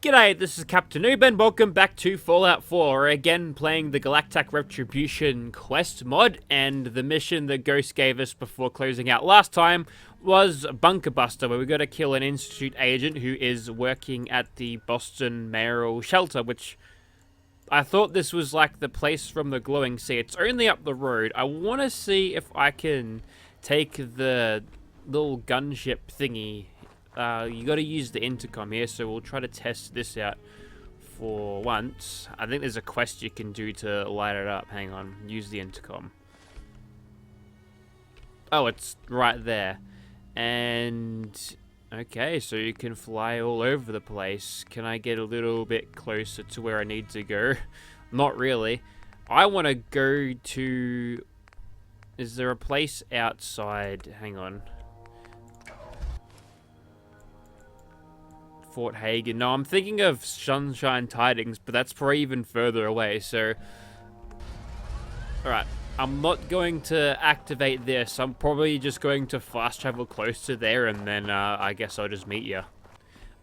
G'day, this is Captainoob and welcome back to Fallout 4. We're again playing the Galac Tac Retribution quest mod, and the mission that Ghost gave us before closing out last time was Bunker Buster, where we got to kill an Institute agent who is working at the Boston Mayoral Shelter, which I thought this was like the place from the glowing sea. It's only up the road. I want to see if I can take the little gunship thingy. You got to use the intercom here, so we'll try to test this out for once. I think there's a quest you can do to light it up. Hang on, use the intercom. Oh, it's right there. And okay, so you can fly all over the place. Can I get a little bit closer to where I need to go? Not really. I want to go to... Is there a place outside? Hang on. Fort Hagen. No, I'm thinking of Sunshine Tidings, but that's probably even further away, so... Alright, I'm not going to activate this. I'm probably just going to fast travel close to there, and then I guess I'll just meet you.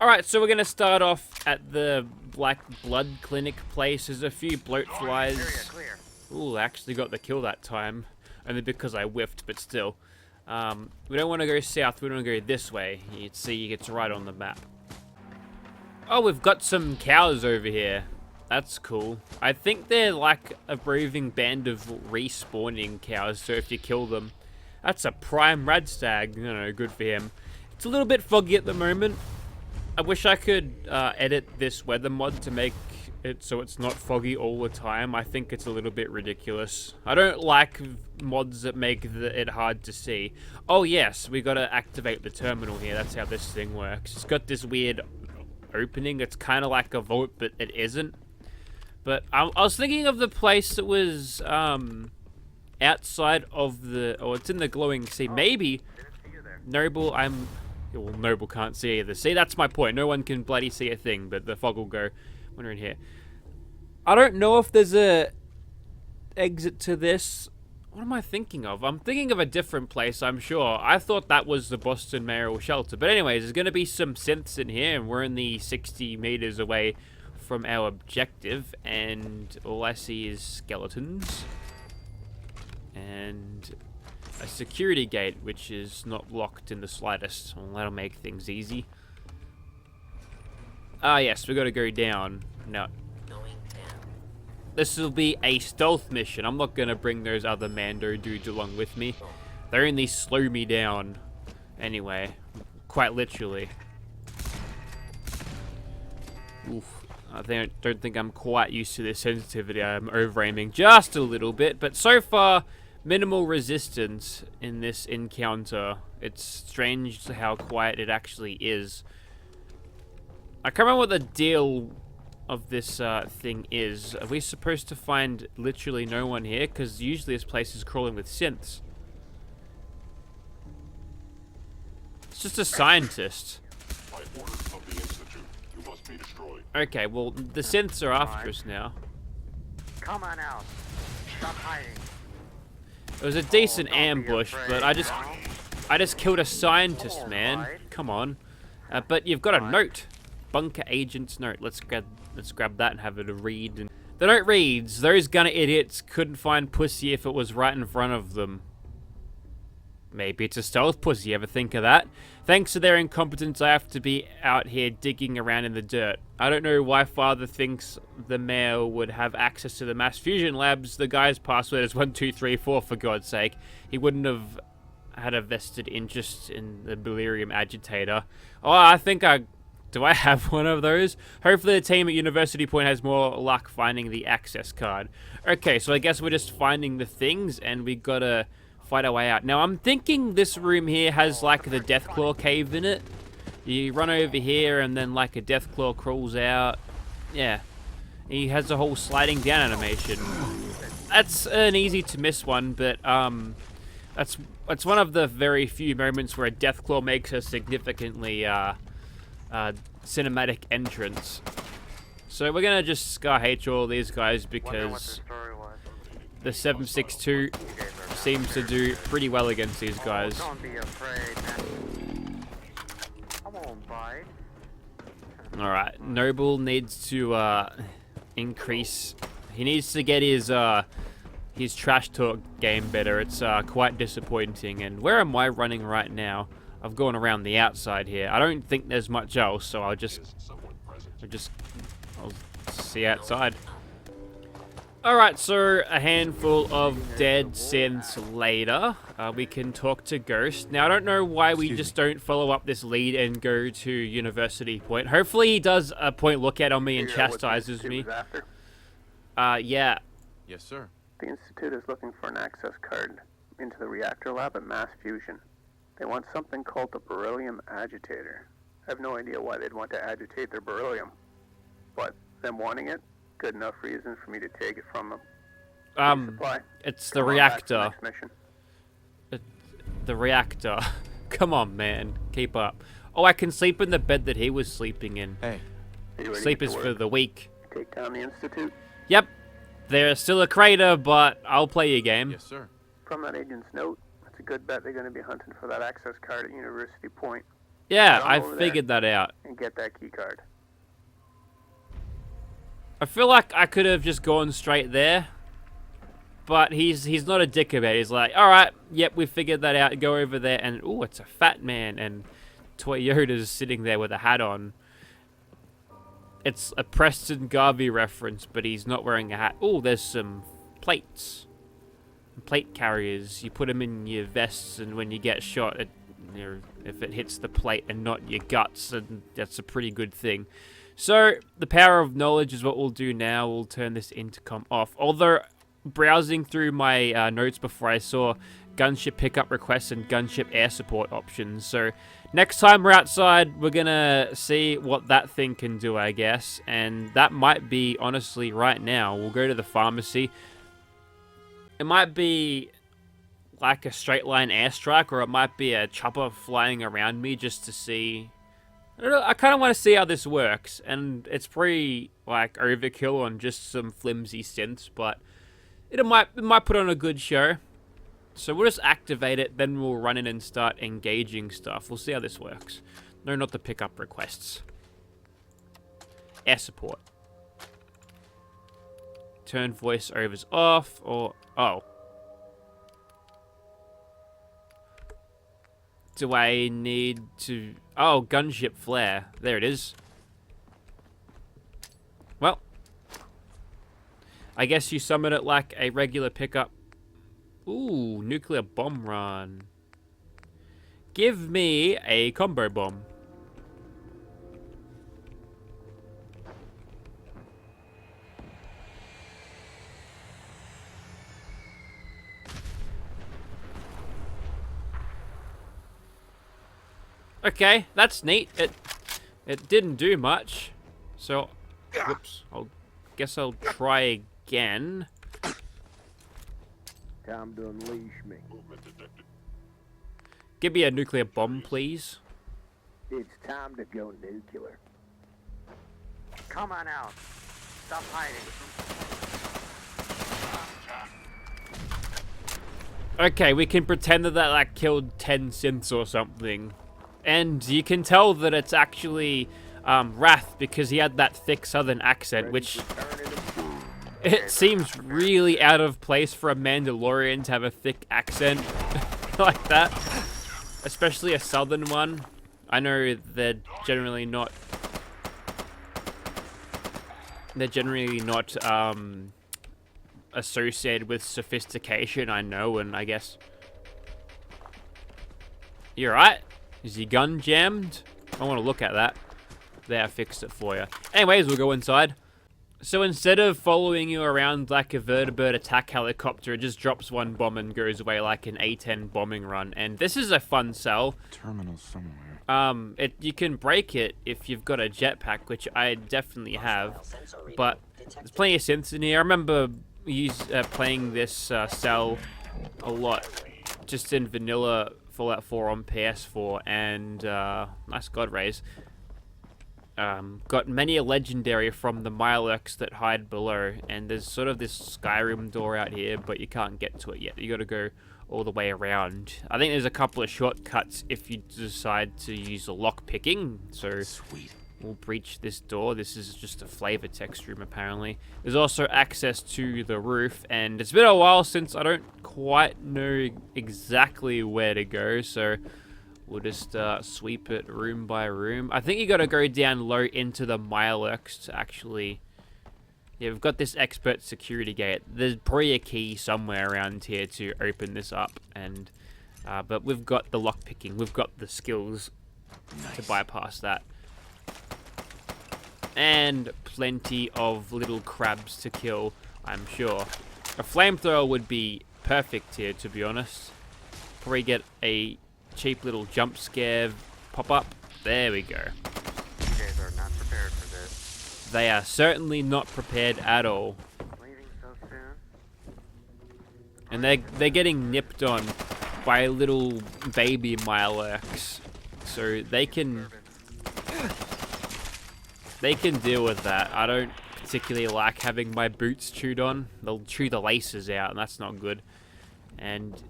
Alright, so we're going to start off at the Black Blood Clinic place. There's a few bloat flies. Ooh, I actually got the kill that time. Only because I whiffed, but still. We don't want to go south, we want to go this way. You can see it's right on the map. Oh, we've got some cows over here. That's cool. I think they're like a roving band of respawning cows, so if you kill them... That's a prime rad stag. You know, good for him. It's a little bit foggy at the moment. I wish I could edit this weather mod to make it so it's not foggy all the time. I think it's a little bit ridiculous. I don't like mods that make it hard to see. Oh yes, we gotta activate the terminal here. That's how this thing works. It's got this weird opening. It's kind of like a vault, but it isn't. But I was thinking of the place that was outside of the... Oh, it's in the glowing sea. Maybe Noble... Well, Noble can't see either. See, that's my point. No one can bloody see a thing, but the fog will go when we're in here. I don't know if there's a exit to this. What am I thinking of? I'm thinking of a different place, I'm sure. I thought that was the Boston Mayoral Shelter. But anyways, there's going to be some synths in here, and we're only 60 meters away from our objective, and all I see is skeletons. And a security gate, which is not locked in the slightest. Well, that'll make things easy. Ah, yes, we got to go down. No. This will be a stealth mission. I'm not going to bring those other Mando dudes along with me. They only slow me down. Anyway, quite literally. Oof. Don't think I'm quite used to this sensitivity. I'm over-aiming just a little bit. But so far, minimal resistance in this encounter. It's strange how quiet it actually is. I can't remember what the deal of this thing is. Are we supposed to find literally no one here? Because usually this place is crawling with synths. It's just a scientist. Okay, well, the synths are after us now. Come on out. Stop hiding. It was a decent ambush, but I just killed a scientist, man. Come on. But you've got a note. Bunker agent's note. Let's grab that and have it a read. And the note reads, "Those gunner idiots couldn't find pussy if it was right in front of them." Maybe it's a stealth pussy, ever think of that? "Thanks to their incompetence, I have to be out here digging around in the dirt. I don't know why father thinks the mayor would have access to the mass fusion labs. The guy's password is 1234, for God's sake. He wouldn't have had a vested interest in the beryllium agitator." Oh, I think do I have one of those? Hopefully the team at University Point has more luck finding the access card. Okay, so I guess we're just finding the things, and we gotta fight our way out. Now, I'm thinking this room here has like the Deathclaw cave in it. You run over here, and then like a Deathclaw crawls out. Yeah. He has a whole sliding down animation. That's an easy to miss one, but that's one of the very few moments where a Deathclaw makes a significantly cinematic entrance. So we're gonna just Scar H all these guys because the 762 seems to do pretty well against these guys. Don't be afraid, man. I won't bite. Alright, Noble needs to increase. He needs to get his trash talk game better. It's quite disappointing. And where am I running right now? I've gone around the outside here. I don't think there's much else, so I'll see outside. Alright, so a handful of dead synths later, we can talk to Ghost. Now, I don't know why we just don't follow up this lead and go to University Point. Hopefully he does a point lookout on me and chastises me. Yeah. Yes, sir. The Institute is looking for an access card into the reactor lab at Mass Fusion. They want something called the beryllium agitator. I have no idea why they'd want to agitate their beryllium, but them wanting it, good enough reason for me to take it from them. It's the reactor. The reactor. Come on, man. Keep up. Oh, I can sleep in the bed that he was sleeping in. Hey. Sleep is for the weak. Take down the Institute? Yep. There's still a crater, but I'll play your game. Yes, sir. From that agent's note, it's a good bet they're going to be hunting for that access card at University Point. Yeah, I figured that out. And get that key card. I feel like I could have just gone straight there, but he's not a dick about it. He's like, all right, yep, we figured that out. Go over there, and oh, it's a fat man, and Toyota's sitting there with a hat on. It's a Preston Garvey reference, but he's not wearing a hat. Oh, there's some plates, plate carriers. You put them in your vests, and when you get shot, if it hits the plate and not your guts, then that's a pretty good thing. So, the power of knowledge is what we'll do now. We'll turn this intercom off. Although, browsing through my notes before, I saw gunship pickup requests and gunship air support options. So, next time we're outside, we're going to see what that thing can do, I guess. And that might be, honestly, right now. We'll go to the pharmacy. It might be like a straight line airstrike, or it might be a chopper flying around me just to see. I don't know, I kind of want to see how this works, and it's pretty like overkill on just some flimsy synths, but it might put on a good show. So we'll just activate it, then we'll run in and start engaging stuff. We'll see how this works. No, not the pickup requests. Air support. Turn voiceovers off, or oh. Do I need to... Oh, gunship flare. There it is. Well. I guess you summon it like a regular pickup. Ooh, nuclear bomb run. Give me a combo bomb. Okay, that's neat. It didn't do much. So, whoops. Guess I'll try again. Time to unleash me. Give me a nuclear bomb, please. It's time to go nuclear. Come on out. Stop hiding. Okay, we can pretend that like killed 10 synths or something. And you can tell that it's actually Wrath, because he had that thick southern accent, which it seems really out of place for a Mandalorian to have a thick accent like that, especially a southern one. I know they're generally not associated with sophistication, I know, and I guess. You're right. Is your gun jammed? I want to look at that. There, I fixed it for you. Anyways, we'll go inside. So instead of following you around like a vertibird attack helicopter, it just drops one bomb and goes away like an A-10 bombing run. And this is a fun cell. Terminal somewhere. You can break it if you've got a jetpack, which I definitely have. But there's plenty of synths in here. I remember playing this cell a lot, just in vanilla Fallout 4 on PS4, and nice god rays. Got many a legendary from the Mirelurks that hide below, and there's sort of this Skyrim door out here, but you can't get to it yet. You gotta go all the way around. I think there's a couple of shortcuts if you decide to use a lock picking, so Sweet. We'll breach this door. This is just a flavor text room, apparently. There's also access to the roof, and it's been a while since I don't quite know exactly where to go, so we'll just sweep it room by room. I think you got to go down low into the Mirelurks to actually... Yeah, we've got this expert security gate. There's probably a key somewhere around here to open this up, and but we've got the lockpicking. We've got the skills to bypass that. And plenty of little crabs to kill, I'm sure. A flamethrower would be perfect here, to be honest. Probably get a cheap little jump scare pop up. There we go. You guys are not prepared for this. They are certainly not prepared at all. Leaving so soon? And they're getting nipped on by little baby Mirelurks. So they can deal with that. I don't particularly like having my boots chewed on. They'll chew the laces out, and that's not good. And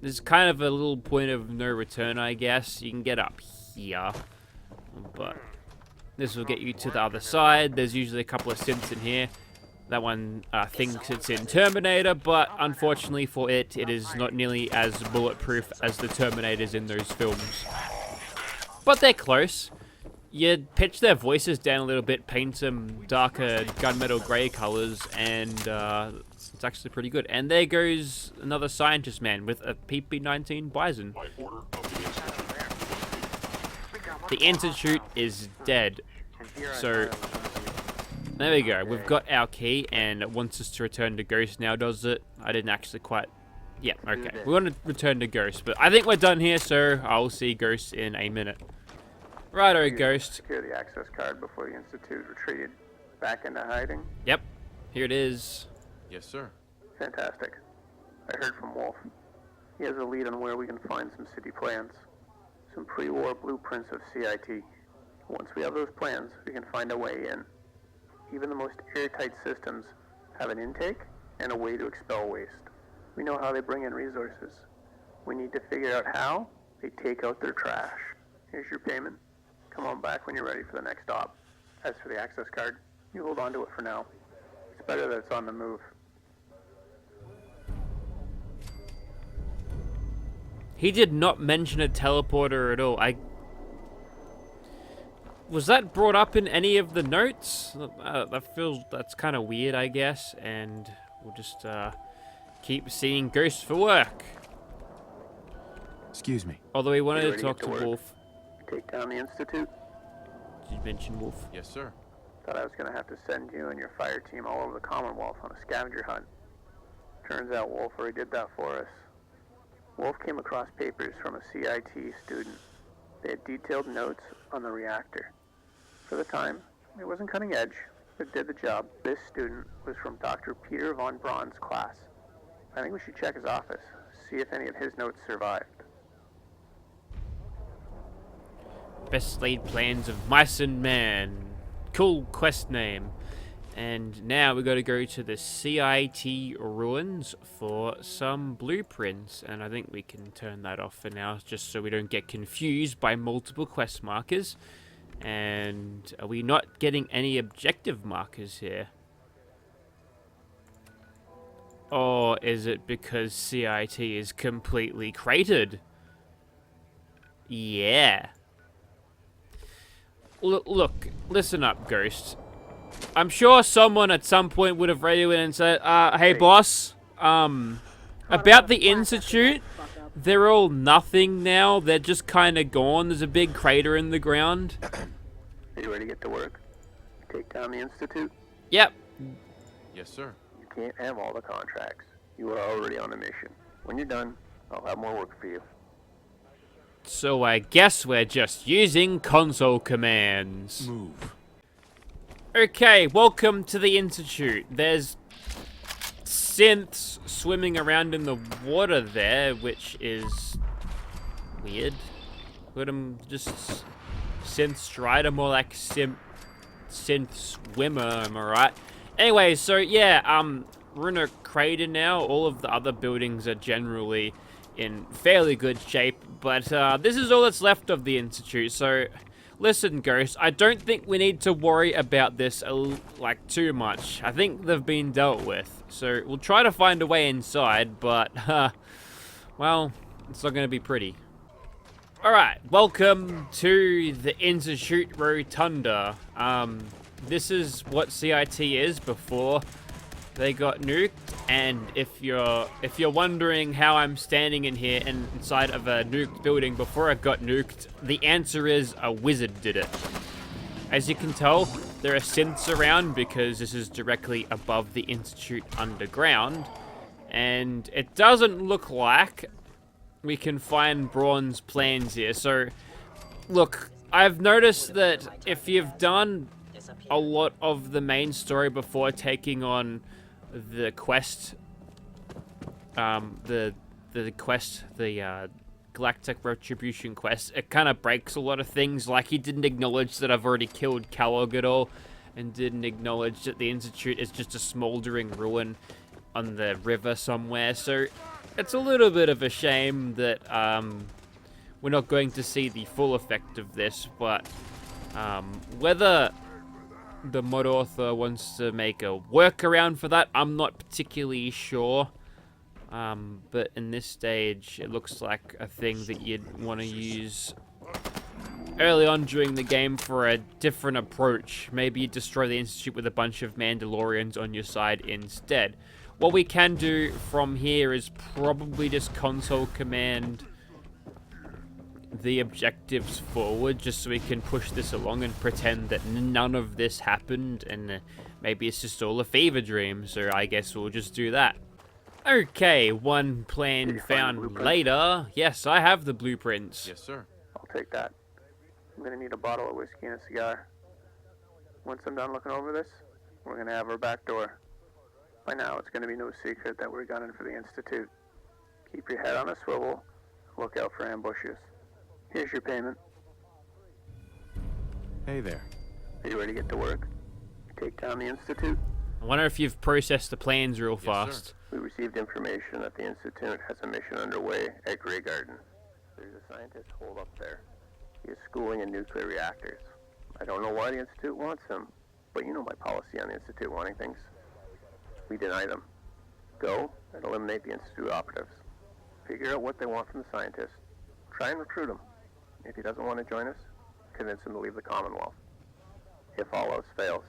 there's kind of a little point of no return, I guess. You can get up here, but this will get you to the other side. There's usually a couple of synths in here. That one thinks it's in Terminator, but unfortunately for it, it is not nearly as bulletproof as the Terminators in those films. But they're close. You pitch their voices down a little bit, paint some darker gunmetal grey colours, and it's actually pretty good. And there goes another scientist man with a PP-19 Bison. The Institute is dead. So, there we go. We've got our key, and it wants us to return to Ghost now, does it? I didn't actually quite... Yeah, okay. We want to return to Ghost, but I think we're done here, so I'll see Ghost in a minute. Righto, Ghost. Secure the access card before the Institute retreated back into hiding. Yep, here it is. Yes, sir. Fantastic. I heard from Wolf. He has a lead on where we can find some city plans. Some pre-war blueprints of CIT. Once we have those plans, we can find a way in. Even the most airtight systems have an intake and a way to expel waste. We know how they bring in resources. We need to figure out how they take out their trash. Here's your payment. Come on back when you're ready for the next stop. As for the access card, you hold on to it for now. It's better that it's on the move. He did not mention a teleporter at all. Was that brought up in any of the notes? That's kind of weird, I guess. And we'll just keep seeing Ghosts for work. Excuse me. Although he wanted to talk to Wolf. Take down the Institute. Did you mention Wolf? Yes, sir. Thought I was going to have to send you and your fire team all over the Commonwealth on a scavenger hunt. Turns out Wolf already did that for us. Wolf came across papers from a CIT student. They had detailed notes on the reactor. For the time, it wasn't cutting edge, but did the job. This student was from Dr. Peter von Braun's class. I think we should check his office, see if any of his notes survived. Best laid plans of mice and man. Cool quest name. And now we got to go to the CIT ruins for some blueprints. And I think we can turn that off for now, just so we don't get confused by multiple quest markers. And are we not getting any objective markers here? Or is it because CIT is completely cratered? Yeah. Look, listen up, Ghost. I'm sure someone at some point would have radioed in and said, hey boss, about the Institute, they're all nothing now. They're just kind of gone. There's a big crater in the ground. Are you ready to get to work? Take down the Institute? Yep. Yes, sir. You can't have all the contracts. You are already on a mission. When you're done, I'll have more work for you. So I guess we're just using console commands. Move. Okay, welcome to the Institute. There's synths swimming around in the water there, which is weird. Put them just synth strider, more like synth swimmer, am I right? Anyway, so yeah, we're in a crater now. All of the other buildings are generally in fairly good shape, but this is all that's left of the Institute, so Listen, Ghost, I don't think we need to worry about this, like, too much. I think they've been dealt with. So, we'll try to find a way inside, but, well, it's not going to be pretty. Alright, welcome to the Institute Rotunda. This is what CIT is before they got nuked, and if you're wondering how I'm standing in here inside of a nuked building before it got nuked, the answer is a wizard did it. As you can tell, there are synths around because this is directly above the Institute underground, and it doesn't look like we can find Braun's plans here. So, look, I've noticed that if you've done a lot of the main story before taking on the quest, the Galac Tac Retribution quest, it kind of breaks a lot of things. Like, he didn't acknowledge that I've already killed Kellogg at all, and didn't acknowledge that the Institute is just a smoldering ruin on the river somewhere. So it's a little bit of a shame that we're not going to see the full effect of this, but whether the mod author wants to make a workaround for that, I'm not particularly sure. But in this stage, it looks like a thing that you'd want to use early on during the game for a different approach. Maybe you destroy the Institute with a bunch of Mandalorians on your side instead. What we can do from here is probably just console command the objectives forward, just so we can push this along and pretend that none of this happened, and maybe it's just all a fever dream. So I guess we'll just do that. Okay, one plan found later. Yes, I have the blueprints. Yes, sir. I'll take that. I'm gonna need a bottle of whiskey and a cigar. Once I'm done looking over this, we're gonna have our back door. By now, it's gonna be no secret that we're gunning for the Institute. Keep your head on a swivel. Look out for ambushes. Here's your payment. Hey there. Are you ready to get to work? Take down the Institute? I wonder if you've processed the plans real fast. Sir. We received information that the Institute has a mission underway at Grey Garden. There's a scientist holed up there. He is schooling in nuclear reactors. I don't know why the Institute wants him, but you know my policy on the Institute wanting things. We deny them. Go and eliminate the Institute operatives. Figure out what they want from the scientist. Try and recruit him. If he doesn't want to join us, convince him to leave the Commonwealth. If all else fails,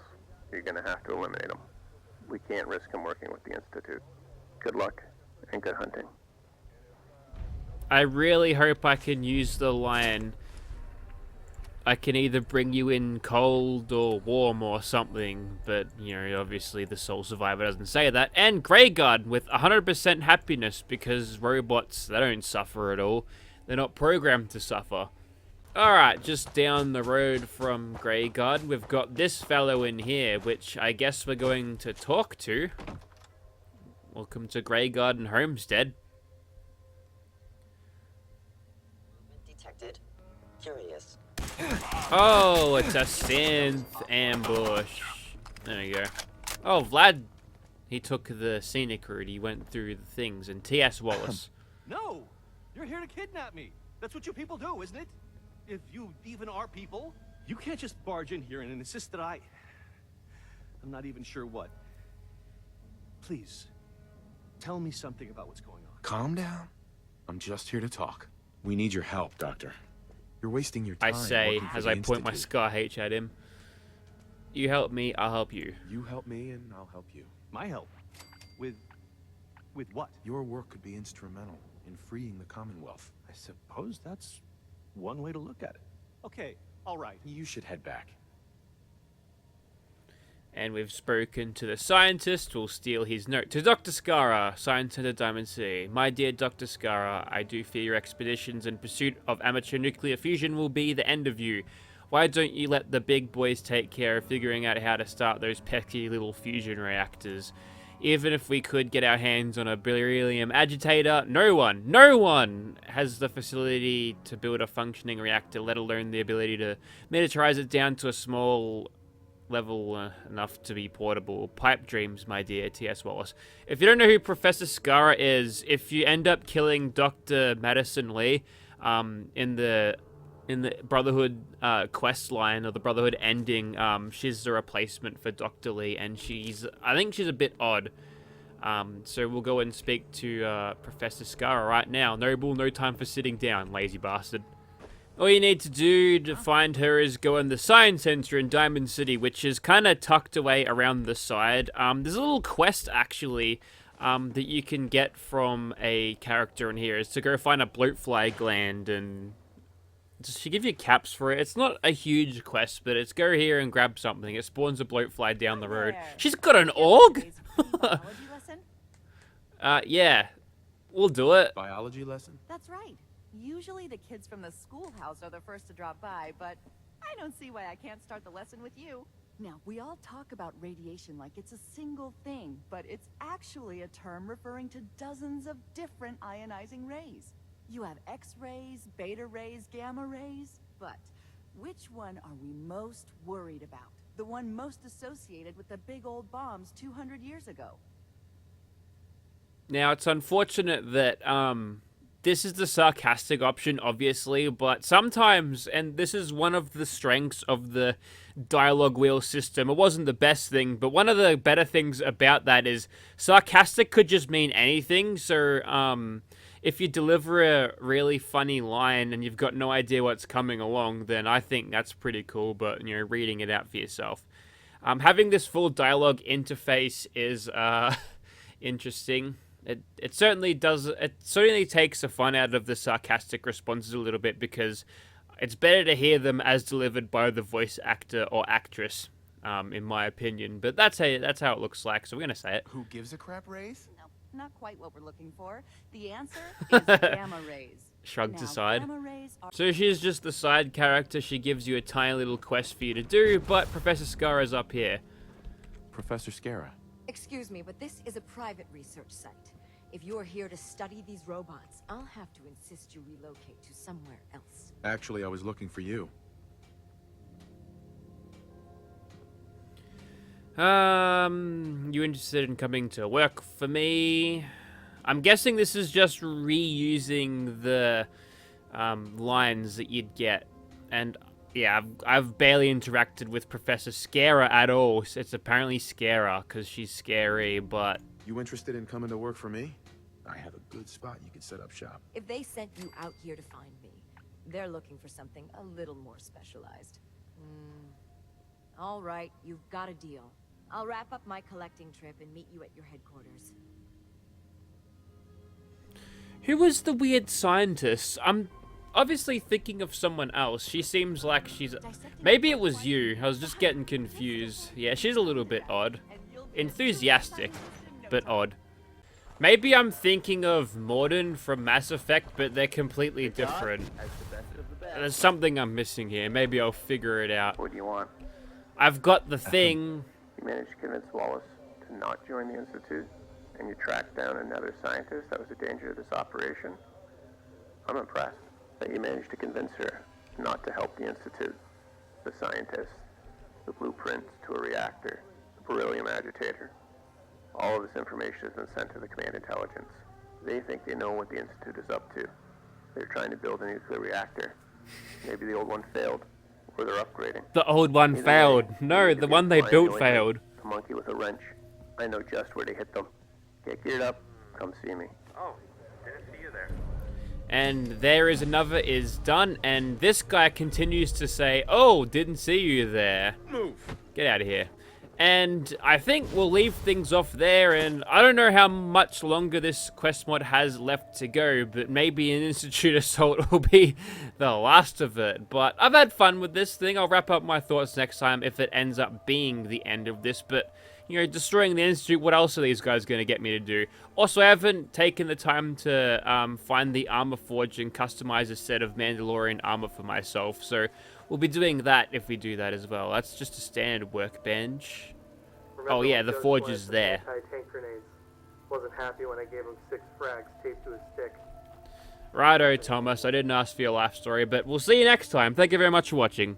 you're going to have to eliminate him. We can't risk him working with the Institute. Good luck, and good hunting. I really hope I can use the line, I can either bring you in cold or warm or something, but, you know, obviously the sole survivor doesn't say that. And Greyguard with 100% happiness, because robots, they don't suffer at all. They're not programmed to suffer. Alright, just down the road from Greyguard, we've got this fellow in here, which I guess we're going to talk to. Welcome to Greyguard and Homestead. Detected. Curious. Oh, it's a synth ambush. There we go. Oh, Vlad, he took the scenic route. He went through the things. And T.S. Wallace. No! You're here to kidnap me. That's what you people do, isn't it? If you even are people, you can't just barge in here and insist that I'm not even sure what. Please, tell me something about what's going on. Calm down. I'm just here to talk. We need your help, Doctor. You're wasting your time. I say, working for as the I point my Institute. Scar H at him. You help me, I'll help you. You help me, and I'll help you. My help? With what? Your work could be instrumental in freeing the Commonwealth. I suppose that's one way to look at it. Okay, all right. You should head back. And we've spoken to the scientist. We'll steal his note. To Dr. Skara, Science Center Diamond City. My dear Dr. Skara, I do fear your expeditions in pursuit of amateur nuclear fusion will be the end of you. Why don't you let the big boys take care of figuring out how to start those pesky little fusion reactors? Even if we could get our hands on a beryllium agitator, no one has the facility to build a functioning reactor, let alone the ability to miniaturize it down to a small level enough to be portable. Pipe dreams, my dear T.S. Wallace. If you don't know who Professor Skara is, if you end up killing Dr. Madison Lee in the in the Brotherhood quest line, or the Brotherhood ending. She's the replacement for Dr. Lee, and I think she's a bit odd. So we'll go and speak to Professor Scara right now. Noble, no time for sitting down, lazy bastard. All you need to do to find her is go in the Science Center in Diamond City, which is kind of tucked away around the side. There's a little quest, actually, that you can get from a character in here. Is to go find a bloatfly gland, and she give you caps for it. It's not a huge quest, but it's go here and grab something. It spawns a bloatfly down the road. She's got an org? Yeah. We'll do it. Biology lesson? That's right. Usually the kids from the schoolhouse are the first to drop by, but I don't see why I can't start the lesson with you. Now, we all talk about radiation like it's a single thing, but it's actually a term referring to dozens of different ionizing rays. You have X-rays, beta rays, gamma rays, but which one are we most worried about? The one most associated with the big old bombs 200 years ago. Now, it's unfortunate that, this is the sarcastic option, obviously, but sometimes, and this is one of the strengths of the dialogue wheel system, it wasn't the best thing, but one of the better things about that is sarcastic could just mean anything. So, if you deliver a really funny line and you've got no idea what's coming along, then I think that's pretty cool, but, you know, reading it out for yourself. Having this full dialogue interface is, interesting. It certainly does. It certainly takes the fun out of the sarcastic responses a little bit, because it's better to hear them as delivered by the voice actor or actress, in my opinion. But that's how it looks like. So we're gonna say it. Who gives a crap raise? No, not quite what we're looking for. The answer is gamma rays. Shrugged Now, aside. gamma rays are... So she's just the side character. She gives you a tiny little quest for you to do, but Professor Scara's up here. Professor Scara. Excuse me, but this is a private research site. If you're here to study these robots, I'll have to insist you relocate to somewhere else. Actually, I was looking for you. You interested in coming to work for me? I'm guessing this is just reusing the lines that you'd get. And yeah, I've barely interacted with Professor Scara at all. It's apparently Scara because she's scary, but... You interested in coming to work for me? I have a good spot you could set up shop. If they sent you out here to find me, they're looking for something a little more specialized. All right, you've got a deal. I'll wrap up my collecting trip and meet you at your headquarters. Who was the weird scientist? I'm obviously thinking of someone else. She seems like she's... Maybe it was you. I was just getting confused. Yeah, she's a little bit odd. Enthusiastic, but odd. Maybe I'm thinking of Morden from Mass Effect, but they're completely different. There's something I'm missing here. Maybe I'll figure it out. What do you want? I've got the thing. You managed to convince Wallace to not join the Institute, and you tracked down another scientist that was a danger to this operation. I'm impressed that you managed to convince her not to help the Institute, the scientists, the blueprints to a reactor, the beryllium agitator. All of this information has been sent to the Command Intelligence. They think they know what the Institute is up to. They're trying to build a nuclear reactor. Maybe the old one failed, or they're upgrading. The old one failed. No, the one they built failed. A monkey with a wrench. I know just where to hit them. Get geared up. Come see me. Oh, didn't see you there. And there is another is done, and this guy continues to say, "Oh, didn't see you there." Move. Get out of here. And I think we'll leave things off there, and I don't know how much longer this quest mod has left to go, but maybe an Institute Assault will be the last of it. But I've had fun with this thing. I'll wrap up my thoughts next time if it ends up being the end of this, but... You know, destroying the Institute, what else are these guys going to get me to do? Also, I haven't taken the time to find the armor forge and customize a set of Mandalorian armor for myself. So, we'll be doing that if we do that as well. That's just a standard workbench. Oh yeah, the forge is there. Anti-tank grenades. Wasn't happy when I gave him 6 frags taped to his stick. Righto, Thomas. I didn't ask for your life story, but we'll see you next time. Thank you very much for watching.